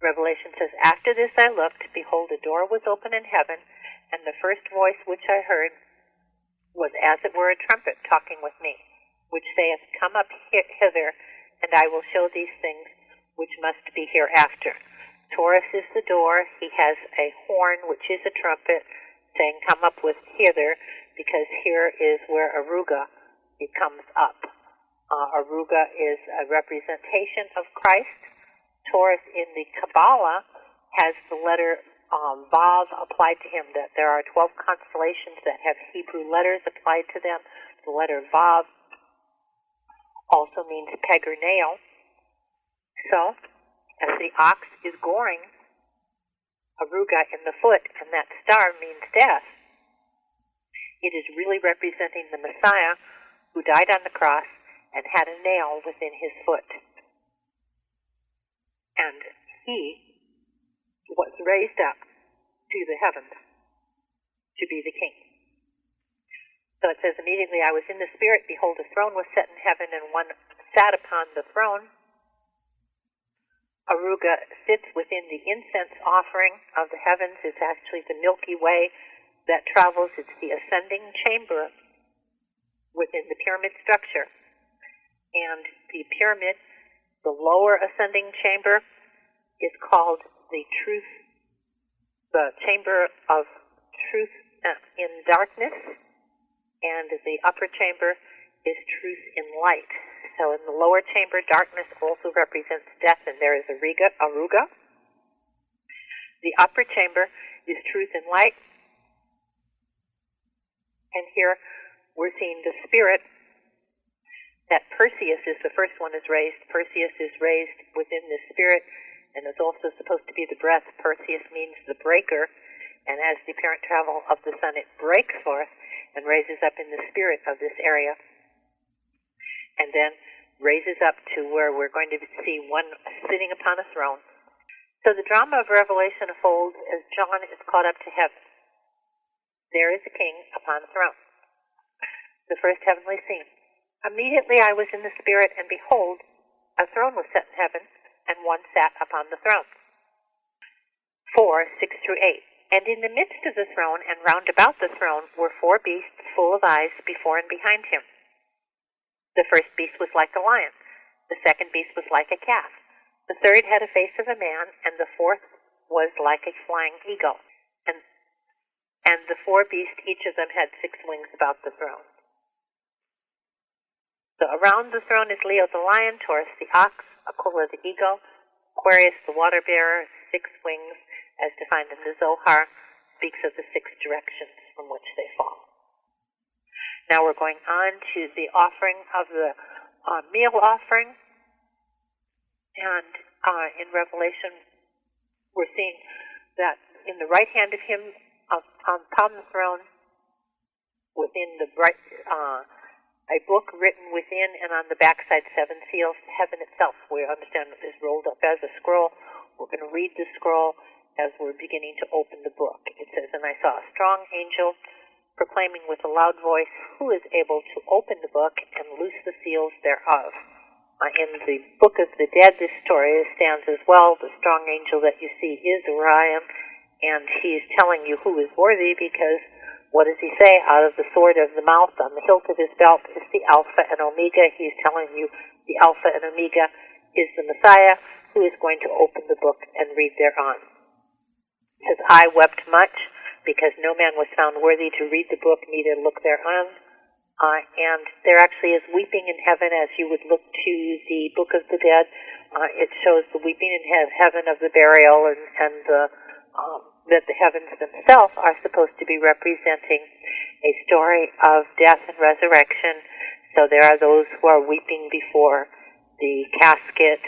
Revelation says, "After this I looked, behold, a door was open in heaven, and the first voice which I heard was as it were a trumpet talking with me, which saith, Come up hither, and I will show these things which must be hereafter. Taurus is the door. He has a horn, which is a trumpet, saying, Come up with hither, because here is where Aruga comes up. Aruga is a representation of Christ. Taurus in the Kabbalah has the letter Vav applied to him. That there are 12 constellations that have Hebrew letters applied to them. The letter Vav also means peg or nail. So, as the ox is goring Aruga in the foot, and that star means death, it is really representing the Messiah who died on the cross and had a nail within his foot. And he was raised up to the heavens to be the king. So it says, Immediately I was in the Spirit, behold, a throne was set in heaven, and one sat upon the throne. Aruga sits within the incense offering of the heavens. It's actually the Milky Way that travels. It's the ascending chamber within the pyramid structure. And the pyramid, the lower ascending chamber, is called the chamber of truth in darkness, and the upper chamber is truth in light. So in the lower chamber, darkness also represents death, and there is Aruga. The upper chamber is truth and light, and here we're seeing the spirit that Perseus is the first one is raised. Perseus is raised within the spirit, and is also supposed to be the breath. Perseus means the breaker, and as the apparent travel of the sun, it breaks forth and raises up in the spirit of this area, and then raises up to where we're going to see one sitting upon a throne. So the drama of Revelation unfolds as John is caught up to heaven. There is a king upon a throne. The first heavenly scene. Immediately I was in the Spirit, and behold, a throne was set in heaven, and one sat upon the throne. 4:6-8. And in the midst of the throne, and round about the throne, were 4 beasts full of eyes before and behind him. The first beast was like a lion. The second beast was like a calf. The third had a face of a man, and the fourth was like a flying eagle. And the 4 beasts, each of them had 6 wings about the throne. So around the throne is Leo the lion, Taurus the ox, Aquila the eagle, Aquarius the water bearer, 6 wings, as defined in the Zohar, speaks of the 6 directions from which they fall. Now we're going on to the offering of the meal offering, and in Revelation we're seeing that in the right hand of him upon the throne, within the a book written within, and on the backside 7 seals. Heaven itself, we understand, is rolled up as a scroll. We're going to read the scroll as we're beginning to open the book. It says, And I saw a strong angel proclaiming with a loud voice, Who is able to open the book and loose the seals thereof? In the Book of the Dead, this story stands as well. The strong angel that you see is Orion, and he's telling you who is worthy, because what does he say? Out of the sword of the mouth on the hilt of his belt is the Alpha and Omega. He's telling you the Alpha and Omega is the Messiah, who is going to open the book and read thereon. It says, I wept much, because no man was found worthy to read the book, neither look thereon. And there actually is weeping in heaven as you would look to the Book of the Dead. It shows the weeping in heaven of the burial, and the that the heavens themselves are supposed to be representing a story of death and resurrection. So there are those who are weeping before the casket,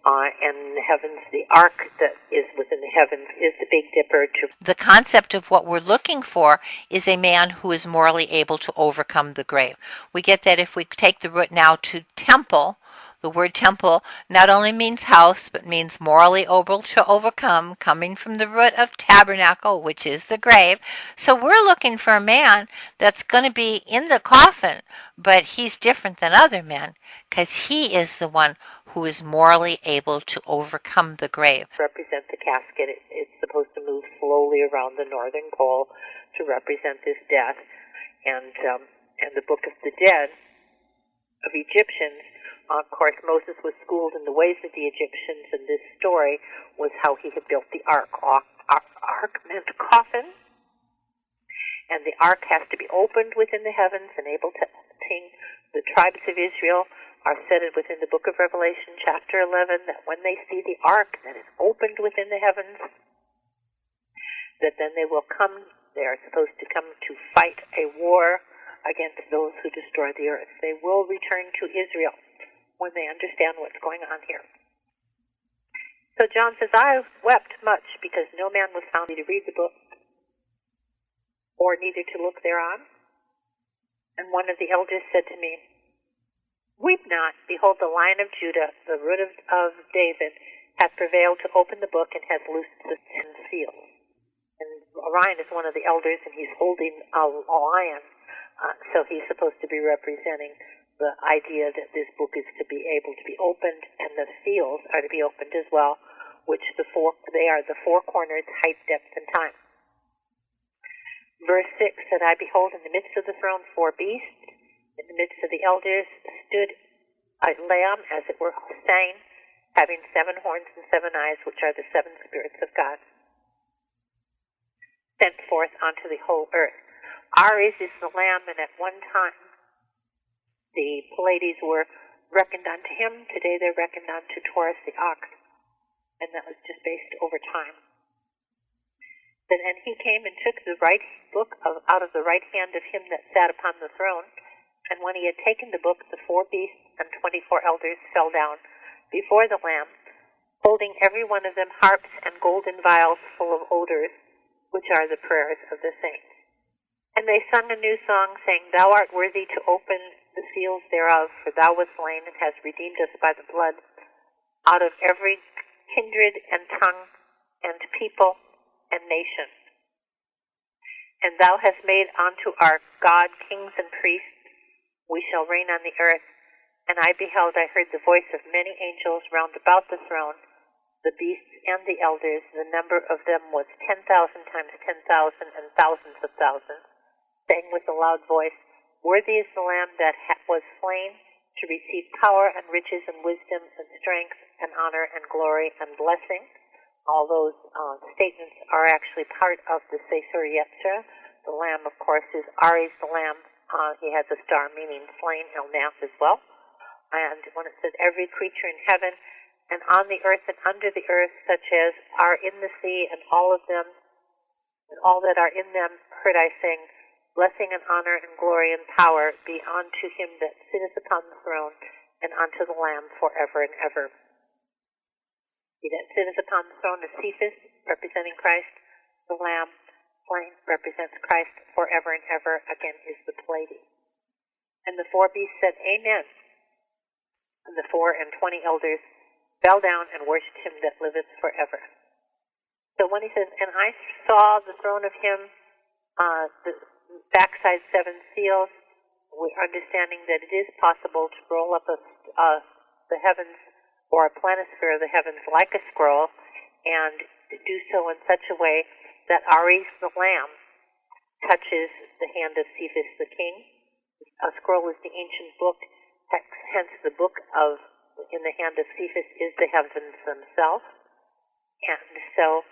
and in the heavens, the ark that is within the heavens is the Big Dipper. The concept of what we're looking for is a man who is morally able to overcome the grave. We get that if we take the root now to temple. The word temple not only means house, but means morally able to overcome, coming from the root of tabernacle, which is the grave. So we're looking for a man that's going to be in the coffin, but he's different than other men because he is the one who is morally able to overcome the grave. Represent the casket. It's supposed to move slowly around the northern pole to represent this death. And the Book of the Dead of Egyptians, of course, Moses was schooled in the ways of the Egyptians, and this story was how he had built the ark. Ark meant coffin, and the ark has to be opened within the heavens and able to contain. The tribes of Israel are said within the book of Revelation, chapter 11, that when they see the ark that is opened within the heavens, that then they will come. They are supposed to come to fight a war against those who destroy the earth. They will return to Israel when they understand what's going on here. So John says, I wept much because no man was found to read the book, or neither to look thereon. And one of the elders said to me, Weep not, behold, the Lion of Judah, the root of David, hath prevailed to open the book and hath loosed the 10 seals. And Orion is one of the elders, and he's holding a lion, so he's supposed to be representing the idea that this book is to be able to be opened, and the seals are to be opened as well, which they are the four corners, height, depth, and time. Verse 6 said, I behold in the midst of the throne 4 beasts, in the midst of the elders stood a lamb, as it were slain, having 7 horns and 7 eyes, which are the 7 spirits of God, sent forth onto the whole earth. Aries is the lamb, and at one time the Pleiades were reckoned unto him. Today they're reckoned unto Taurus the ox, and that was just based over time. Then and he came and took the right book out of the right hand of him that sat upon the throne, and when he had taken the book, the 4 beasts and 24 elders fell down before the Lamb, holding every one of them harps and golden vials full of odors, which are the prayers of the saints. And they sung a new song, saying, Thou art worthy to open the seals thereof, for thou wast slain and hast redeemed us by the blood out of every kindred and tongue and people and nation. And thou hast made unto our God kings and priests. We shall reign on the earth. And I beheld, I heard the voice of many angels round about the throne, the beasts and the elders. The number of them was 10,000 times 10,000 and thousands of thousands, saying with a loud voice, Worthy is the Lamb that was slain to receive power and riches and wisdom and strength and honor and glory and blessing. All those statements are actually part of the Sefer Yetzirah. The Lamb, of course, is Aries the Lamb. He has a star meaning slain, Elnath as well. And when it says every creature in heaven and on the earth and under the earth, such as are in the sea, and all of them, and all that are in them, heard I sing, Blessing and honor and glory and power be unto him that sitteth upon the throne, and unto the Lamb forever and ever. He that sitteth upon the throne is Cephas, representing Christ. The Lamb slain represents Christ forever and ever. Again is the Pleiades. And the 4 beasts said, Amen. And the 24 elders fell down and worshipped him that liveth forever. So when he says, And I saw the throne of him, the backside 7 seals, we're understanding that it is possible to roll up the heavens, or a planisphere of the heavens, like a scroll, and do so in such a way that Aries the Lamb touches the hand of Cephas the king. A scroll is the ancient book, hence the book in the hand of Cephas is the heavens themselves. And so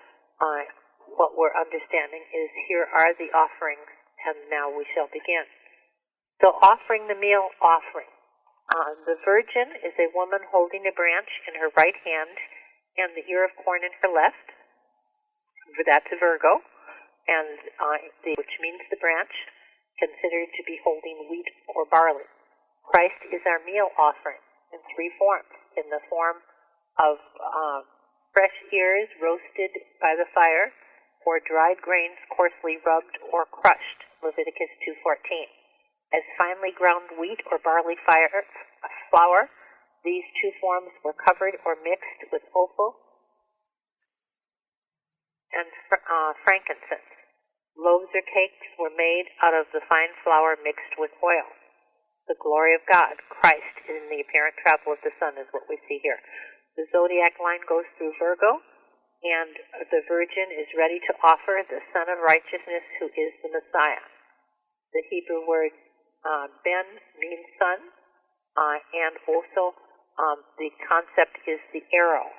what we're understanding is here are the offerings, and now we shall begin. So offering the meal offering. The virgin is a woman holding a branch in her right hand and the ear of corn in her left. That's a Virgo, and which means the branch, considered to be holding wheat or barley. Christ is our meal offering in 3 forms. In the form of fresh ears roasted by the fire, or dried grains coarsely rubbed or crushed, Leviticus 2:14. As finely ground wheat or barley flour, These two forms were covered or mixed with offal and frankincense. Loaves or cakes were made out of the fine flour mixed with oil. The glory of God, Christ, in the apparent travel of the sun is what we see here. The zodiac line goes through Virgo, and the Virgin is ready to offer the Son of Righteousness, who is the Messiah. The Hebrew word ben means son, and also the concept is the arrow.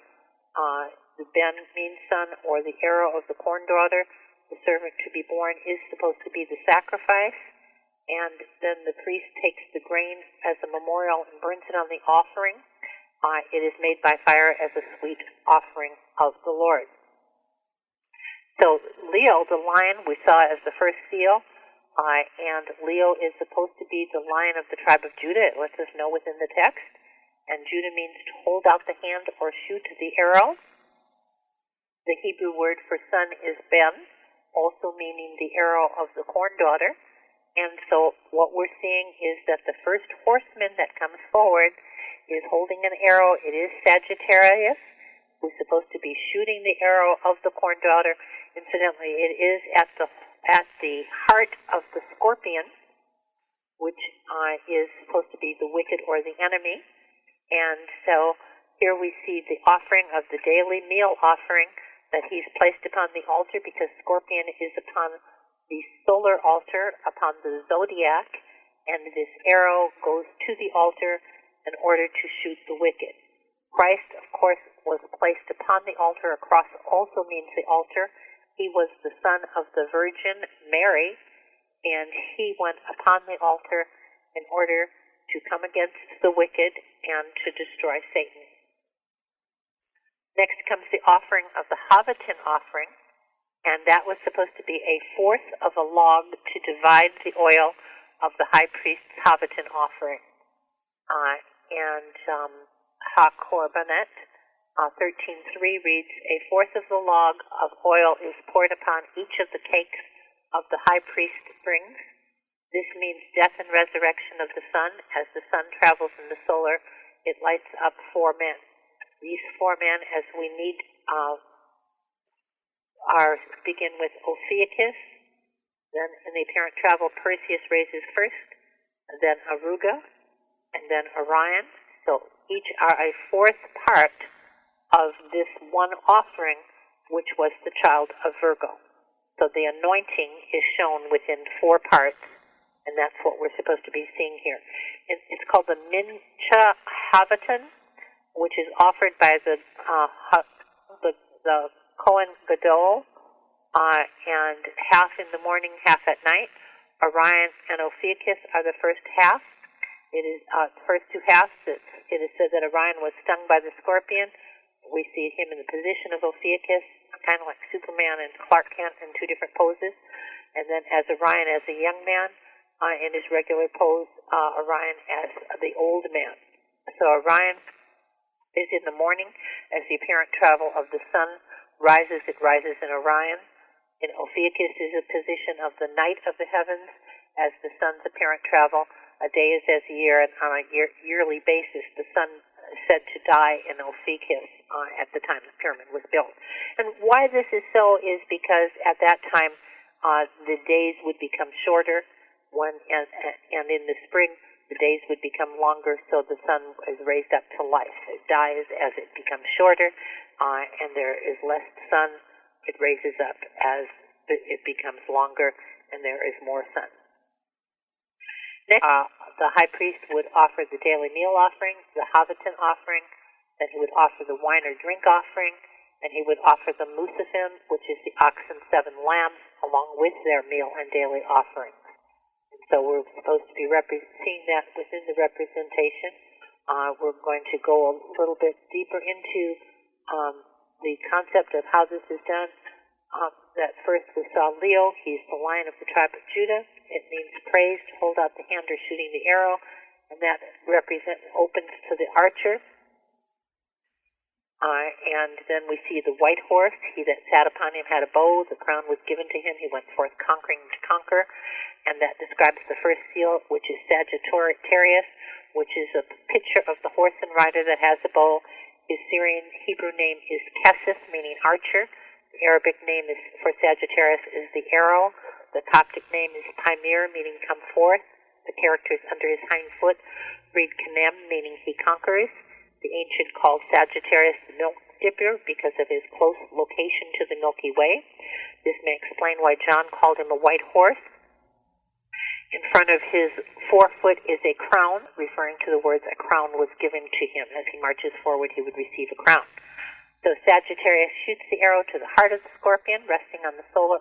The ben means son, or the arrow of the corn daughter. The servant to be born is supposed to be the sacrifice, and then the priest takes the grain as a memorial and burns it on the offering. It is made by fire as a sweet offering of the Lord. So Leo, the lion, we saw as the first seal, and Leo is supposed to be the lion of the tribe of Judah. It lets us know within the text. And Judah means to hold out the hand or shoot the arrow. The Hebrew word for son is ben, also meaning the arrow of the corn daughter. And so what we're seeing is that the first horseman that comes forward is holding an arrow. It is Sagittarius, who's supposed to be shooting the arrow of the corn daughter. Incidentally, it is at the heart of the scorpion, which is supposed to be the wicked or the enemy. And so here we see the offering of the daily meal offering that he's placed upon the altar, because scorpion is upon the solar altar, upon the zodiac, and this arrow goes to the altar in order to shoot the wicked. Christ, of course, was placed upon the altar. A cross also means the altar. He was the son of the Virgin Mary, and he went upon the altar in order to come against the wicked and to destroy Satan. Next comes the offering of the Havatin offering, and that was supposed to be a fourth of a log to divide the oil of the high priest's Havatin offering. HaKorbanet 13:3 reads, "A fourth of the log of oil is poured upon each of the cakes of the high priest brings. This means death and resurrection of the sun. As the sun travels in the solar, it lights up 4 men. These 4 men, as we need, begin with Ophiuchus. Then in the apparent travel, Perseus raises first, and then Aruga, and then Orion. So each are a fourth part of this one offering, which was the child of Virgo. So the anointing is shown within 4 parts, and that's what we're supposed to be seeing here. It's called the Mincha Havatin, which is offered by the Kohen Gadol, and half in the morning, half at night. Orion and Ophiuchus are the first half. It is the first 2 halves. It is said that Orion was stung by the scorpion. We see him in the position of Ophiuchus, kind of like Superman and Clark Kent in 2 different poses. And then as Orion as a young man, in his regular pose, Orion as the old man. So Orion is in the morning. As the apparent travel of the sun rises, it rises in Orion. In Ophiuchus is a position of the night of the heavens. As the sun's apparent travel, a day is as a year, and on a yearly basis, the sun is said to die in Ophiuchus at the time the pyramid was built. And why this is so is because at that time, the days would become shorter, and in the spring, the days would become longer, so the sun is raised up to life. It dies as it becomes shorter, and there is less sun. It raises up as it becomes longer, and there is more sun. Next, the high priest would offer the daily meal offering, the Havatin offering, then he would offer the wine or drink offering, and he would offer the Musafim, which is the oxen 7 lambs, along with their meal and daily offerings. And so we're supposed to be seeing that within the representation. We're going to go a little bit deeper into the concept of how this is done. That first we saw Leo. He's the lion of the tribe of Judah. It means praise, to hold out the hand or shooting the arrow, and that opens to the archer. And then we see the white horse. He that sat upon him had a bow. The crown was given to him. He went forth conquering to conquer. And that describes the first seal, which is Sagittarius, which is a picture of the horse and rider that has a bow. His Syrian Hebrew name is Kesef, meaning archer. The Arabic name is for Sagittarius is the arrow. The Coptic name is Pymir, meaning come forth. The characters under his hind foot read Kanem, meaning he conquers. The ancient called Sagittarius the milk dipper because of his close location to the Milky Way. This may explain why John called him a white horse. In front of his forefoot is a crown, referring to the words a crown was given to him. As he marches forward, he would receive a crown. So Sagittarius shoots the arrow to the heart of the scorpion, resting on the solar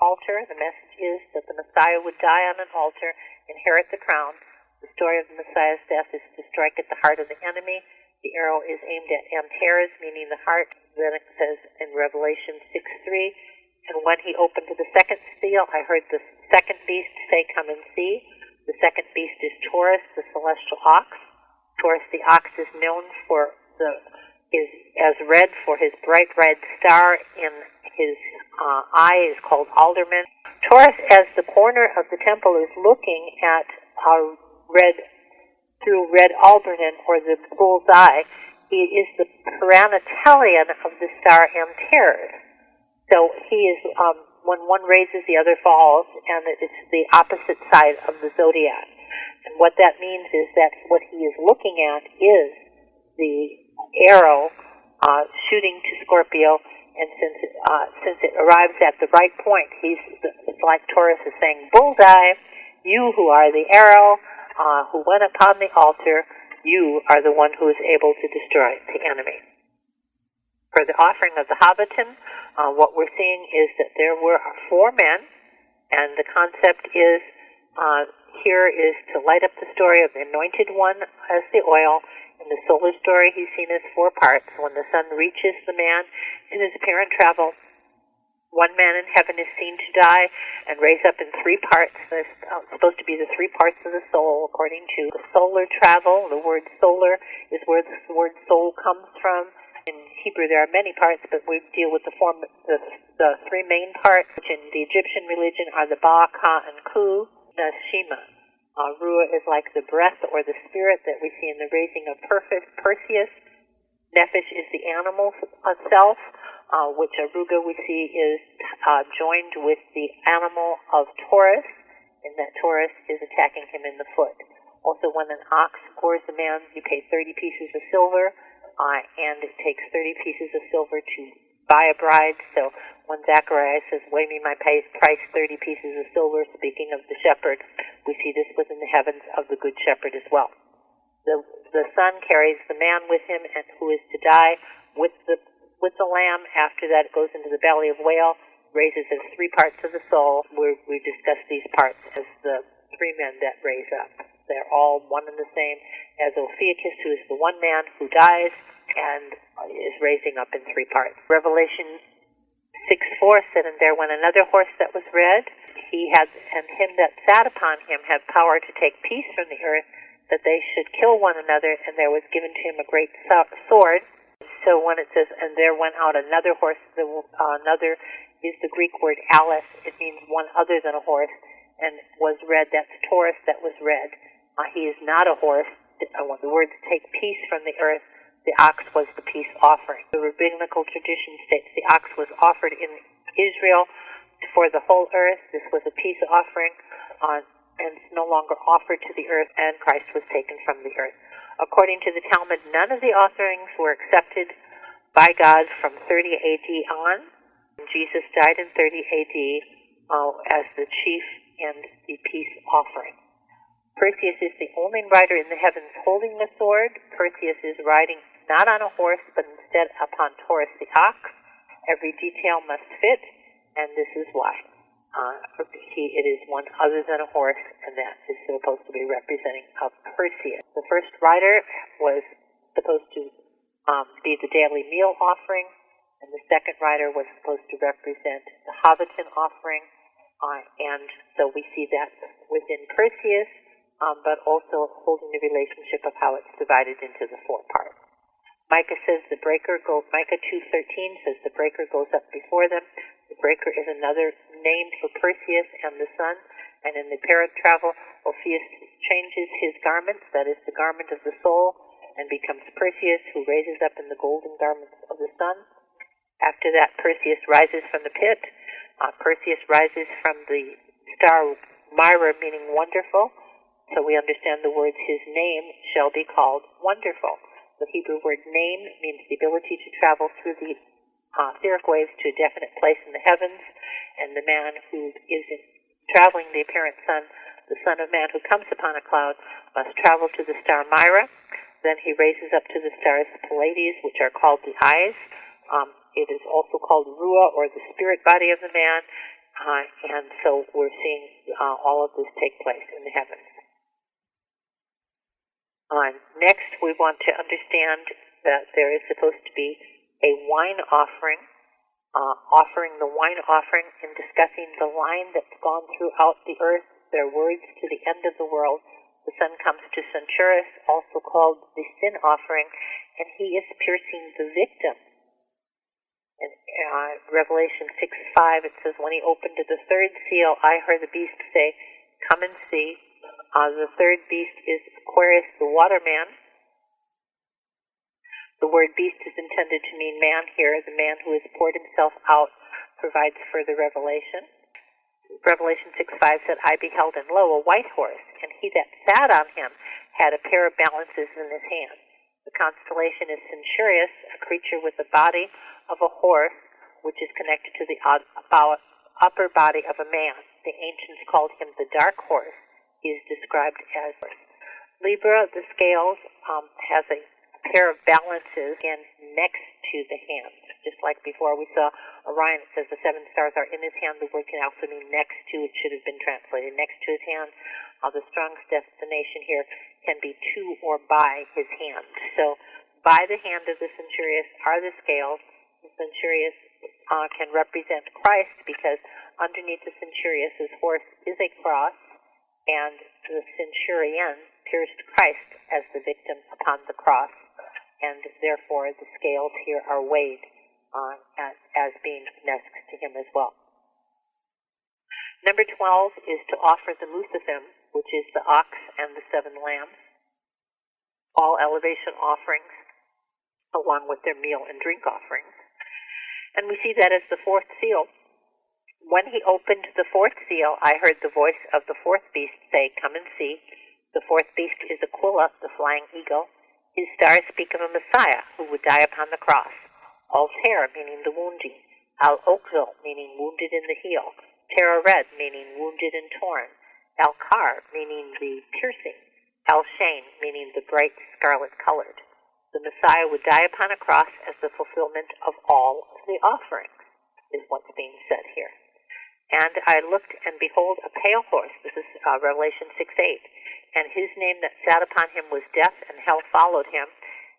altar. The message is that the Messiah would die on an altar, inherit the crown. The story of the Messiah's death is to strike at the heart of the enemy. The arrow is aimed at Antares, meaning the heart. Then it says in Revelation 6:3, and when he opened the second seal, I heard the second beast say, come and see. The second beast is Taurus, the celestial ox. Taurus the ox is known as red for his bright red star in his eye is called alderman. Taurus, as the corner of the temple is looking at through red alderman, or the bull's eye, he is the paranatelion of the star Antares. So he is, when one raises, the other falls, and it's the opposite side of the zodiac. And what that means is that what he is looking at is the arrow shooting to Scorpio, and since it arrives at the right point, it's like Taurus is saying, bullseye, you who are the arrow, who went upon the altar, you are the one who is able to destroy the enemy. For the offering of the Havatim, what we're seeing is that there were 4 men, and the concept is here is to light up the story of the anointed one as the oil. In the solar story, he's seen as 4 parts. When the sun reaches the man in his apparent travel, one man in heaven is seen to die and raise up in 3 parts. There's supposed to be the 3 parts of the soul, according to the solar travel. The word solar is where the word soul comes from. In Hebrew, there are many parts, but we deal with the 3 main parts, which in the Egyptian religion are the Ba, Ka, and Ku, Nashima. Ruah is like the breath or the spirit that we see in the raising of Perseus. Nephesh is the animal self, which Aruga we see is joined with the animal of Taurus, and that Taurus is attacking him in the foot. Also, when an ox gores a man, you pay 30 pieces of silver, and it takes 30 pieces of silver to buy a bride. So when Zechariah says, weigh me my price, 30 pieces of silver, speaking of the shepherd, we see this within the heavens of the good shepherd as well. The son carries the man with him, and who is to die with the lamb. After that, it goes into the belly of whale, raises as 3 parts of the soul. We discuss these parts as the 3 men that raise up. They're all one and the same, as Ophiuchus, who is the one man who dies and is raising up in 3 parts. Revelation 6:4 said, and there went another horse that was red. He had, and him that sat upon him had power to take peace from the earth, that they should kill one another, and there was given to him a great sword. So when it says, and there went out another horse, another is the Greek word aleph. It means one other than a horse, and was red. That's Taurus that was red. He is not a horse. The words take peace from the earth. The ox was the peace offering. The rabbinical tradition states the ox was offered in Israel for the whole earth. This was a peace offering, and it's no longer offered to the earth, and Christ was taken from the earth. According to the Talmud, none of the offerings were accepted by God from 30 AD on. Jesus died in 30 AD as the chief and the peace offering. Perseus is the only rider in the heavens holding the sword. Perseus is riding not on a horse, but instead upon Taurus the ox. Every detail must fit, and this is why. It is one other than a horse, and that is supposed to be representing of Perseus. The first rider was supposed to be the daily meal offering, and the second rider was supposed to represent the Havatim offering, and so we see that within Perseus, but also holding the relationship of how it's divided into the 4 parts. Micah 2:13 says the breaker goes up before them. The breaker is another name for Perseus and the sun. And in the parent travel, Orpheus changes his garments, that is the garment of the soul, and becomes Perseus, who raises up in the golden garments of the sun. After that, Perseus rises from the pit. Perseus rises from the star Myra, meaning wonderful. So we understand the words, his name shall be called wonderful. The Hebrew word name means the ability to travel through the etheric waves to a definite place in the heavens. And the man who is traveling the apparent sun, the Son of Man who comes upon a cloud, must travel to the star Myra. Then he raises up to the stars Pleiades, which are called the eyes. It is also called Ruah, or the spirit body of the man. And so we're seeing all of this take place in the heavens. Next, we want to understand that there is supposed to be a wine offering, offering the wine offering and discussing the line that's gone throughout the earth, their words to the end of the world. The sun comes to Centaurus, also called the sin offering, and he is piercing the victim. In Revelation 6:5, it says, when he opened the third seal, I heard the beast say, come and see. The third beast is Aquarius, the waterman. The word beast is intended to mean man here. The man who has poured himself out provides further revelation. Revelation 6:5 said, I beheld, and lo, a white horse, and he that sat on him had a pair of balances in his hand. The constellation is Centaurus, a creature with the body of a horse, which is connected to the upper body of a man. The ancients called him the dark horse. He is described as Libra. The scales has a pair of balances again next to the hand. Just like before we saw Orion, it says the 7 stars are in his hand. The word can also mean next to. It should have been translated next to his hand. The Strong's definition here can be to or by his hand. So by the hand of the Centaurus are the scales. The Centaurus can represent Christ, because underneath the Centaurus' horse is a cross, and the centurion pierced Christ as the victim upon the cross, and therefore the scales here are weighed as being next to him as well. Number 12 is to offer the Lucifer, which is the ox and the 7 lambs, all elevation offerings, along with their meal and drink offerings. And we see that as the 4th seal. When he opened the 4th seal, I heard the voice of the 4th beast say, come and see. The 4th beast is Aquila, the flying eagle. His stars speak of a Messiah who would die upon the cross. Altair, meaning the wounding. Al-Oqzal, meaning wounded in the heel. Terared, meaning wounded and torn. Al-Kar, meaning the piercing. Al-Shain, meaning the bright scarlet-colored. The Messiah would die upon a cross as the fulfillment of all of the offerings, is what's being said here. And I looked, and behold, a pale horse. This is Revelation 6:8. And his name that sat upon him was Death, and hell followed him.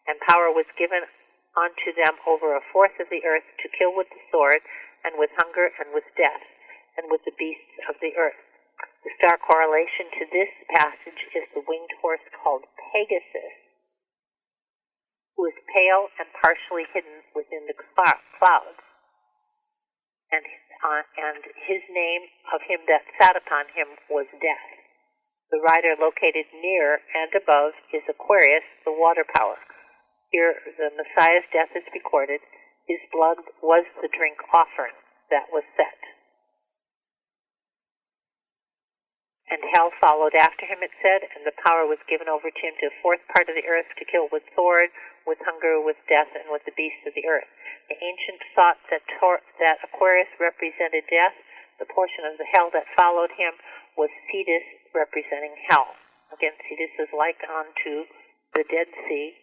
And power was given unto them over 1/4 of the earth to kill with the sword, and with hunger, and with death, and with the beasts of the earth. The star correlation to this passage is the winged horse called Pegasus, who is pale and partially hidden within the clouds. And his name of him that sat upon him was Death. The rider located near and above is Aquarius, the water power. Here the Messiah's death is recorded. His blood was the drink offering that was set. And hell followed after him, it said, and the power was given over to him to a 4th part of the earth to kill with sword, with hunger, with death, and with the beasts of the earth. The ancients thought that Aquarius represented death. The portion of the hell that followed him was Cetus, representing hell. Again, Cetus is like unto the Dead Sea.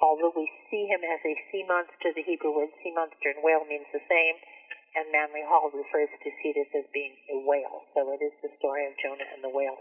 Although we see him as a sea monster, the Hebrew word sea monster and whale means the same. And Manly Hall refers to Cetus as being a whale. So it is the story of Jonah and the whale.